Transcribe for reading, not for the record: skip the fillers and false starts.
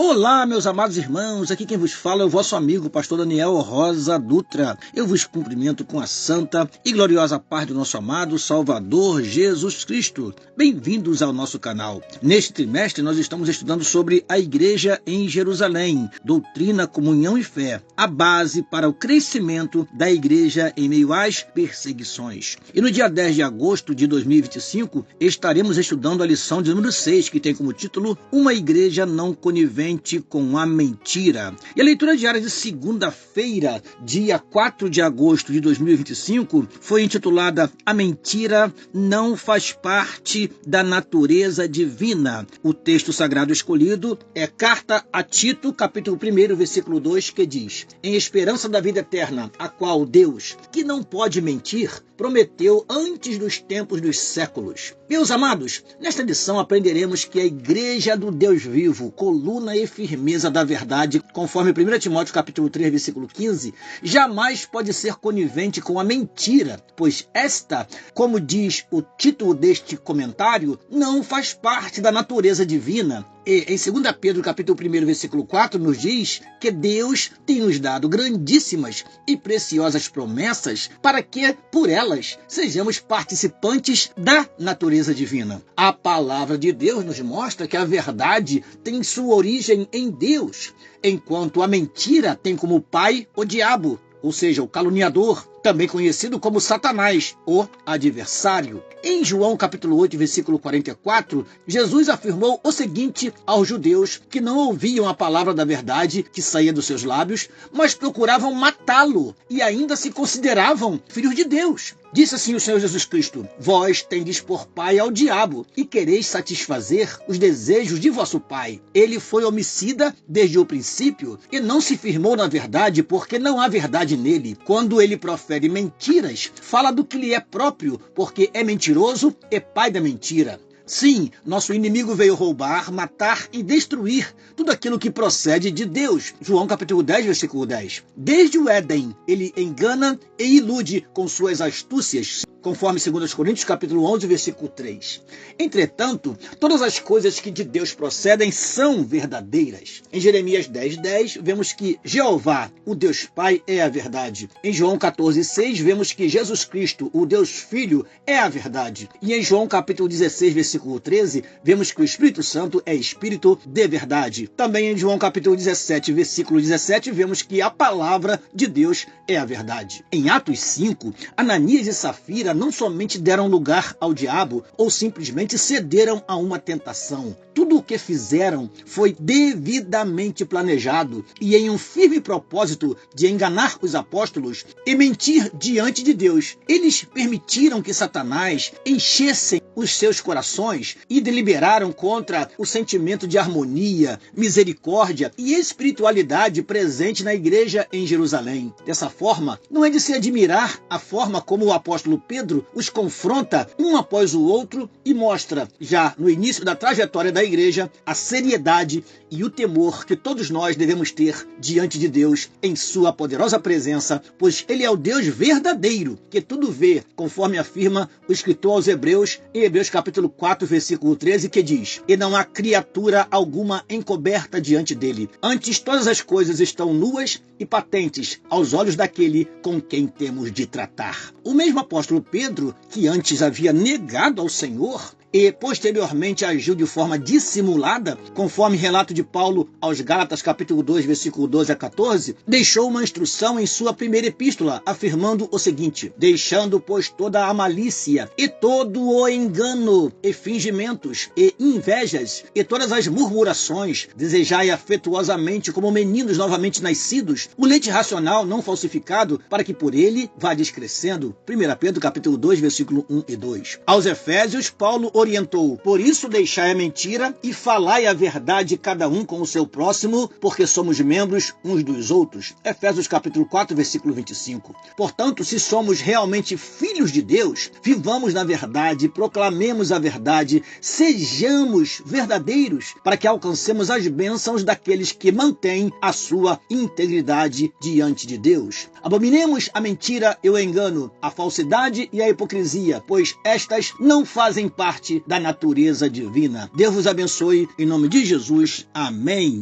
Olá, meus amados irmãos, aqui quem vos fala é o vosso amigo, pastor Daniel Rosa Dutra. Eu vos cumprimento com a santa e gloriosa paz do nosso amado Salvador Jesus Cristo. Bem-vindos ao nosso canal. Neste trimestre nós estamos estudando sobre a igreja em Jerusalém, doutrina, comunhão e fé, a base para o crescimento da igreja em meio às perseguições. E no dia 10 de agosto de 2025 estaremos estudando a lição de número 6, que tem como título Uma Igreja Não Conivente com a Mentira. E a leitura diária de segunda-feira, dia 4 de agosto de 2025, foi intitulada A Mentira Não Faz Parte da Natureza Divina. O texto sagrado escolhido é Carta a Tito, capítulo 1, versículo 2, que diz: Em esperança da vida eterna, a qual Deus, que não pode mentir, prometeu antes dos tempos dos séculos. Meus amados, nesta lição aprenderemos que a igreja do Deus vivo, coluna e firmeza da verdade, conforme 1 Timóteo capítulo 3, versículo 15, jamais pode ser conivente com a mentira, pois esta, como diz o título deste comentário, não faz parte da natureza divina. E em 2 Pedro capítulo 1, versículo 4, nos diz que Deus tem nos dado grandíssimas e preciosas promessas para que, por elas, sejamos participantes da natureza divina. A palavra de Deus nos mostra que a verdade tem sua origem em Deus, enquanto a mentira tem como pai o diabo, ou seja, o caluniador, também conhecido como Satanás, o adversário. Em João capítulo 8, versículo 44, Jesus afirmou o seguinte aos judeus que não ouviam a palavra da verdade que saía dos seus lábios, mas procuravam matá-lo e ainda se consideravam filhos de Deus. Disse assim o Senhor Jesus Cristo: Vós tendes por pai ao diabo e quereis satisfazer os desejos de vosso pai. Ele foi homicida desde o princípio e não se firmou na verdade, porque não há verdade nele. Quando ele profere mentiras, fala do que lhe é próprio, porque é mentiroso e pai da mentira. Sim, nosso inimigo veio roubar, matar e destruir tudo aquilo que procede de Deus. João capítulo 10, versículo 10. Desde o Éden, ele engana e ilude com suas astúcias, conforme 2 Coríntios capítulo 11, versículo 3. Entretanto, todas as coisas que de Deus procedem são verdadeiras. Em Jeremias 10, vemos que Jeová, o Deus Pai, é a verdade. Em João 14, 6, vemos que Jesus Cristo, o Deus Filho, é a verdade. E em João capítulo 16, versículo 13, vemos que o Espírito Santo é Espírito de verdade. Também em João capítulo 17, versículo 17, vemos que a palavra de Deus é a verdade. Em Atos 5, Ananias e Safira não somente deram lugar ao diabo ou simplesmente cederam a uma tentação. Tudo o que fizeram foi devidamente planejado e em um firme propósito de enganar os apóstolos e mentir diante de Deus. Eles permitiram que Satanás enchessem os seus corações e deliberaram contra o sentimento de harmonia, misericórdia e espiritualidade presente na igreja em Jerusalém. Dessa forma, não é de se admirar a forma como o apóstolo Pedro os confronta um após o outro e mostra, já no início da trajetória da igreja, a seriedade e o temor que todos nós devemos ter diante de Deus em sua poderosa presença, pois ele é o Deus verdadeiro, que tudo vê, conforme afirma o escritor aos Hebreus, em Hebreus capítulo 4, versículo 13, que diz: E não há criatura alguma encoberta diante dele. Antes todas as coisas estão nuas e patentes aos olhos daquele com quem temos de tratar. O mesmo apóstolo Pedro, que antes havia negado ao Senhor e posteriormente agiu de forma dissimulada, conforme relato de Paulo aos Gálatas capítulo 2, versículo 12 a 14, deixou uma instrução em sua primeira epístola, afirmando o seguinte: Deixando, pois, toda a malícia e todo o engano e fingimentos e invejas e todas as murmurações, desejai afetuosamente como meninos novamente nascidos, o leite racional não falsificado, para que por ele vá descrescendo. 1 Pedro capítulo 2, versículo 1 e 2. Aos Efésios, Paulo orientou: Por isso deixai a mentira e falai a verdade cada um com o seu próximo, porque somos membros uns dos outros. Efésios capítulo 4, versículo 25. Portanto, se somos realmente filhos de Deus, vivamos na verdade, proclamemos a verdade, sejamos verdadeiros, para que alcancemos as bênçãos daqueles que mantêm a sua integridade diante de Deus. Abominemos a mentira e o engano, a falsidade e a hipocrisia, pois estas não fazem parte da natureza divina. Deus vos abençoe, em nome de Jesus. Amém.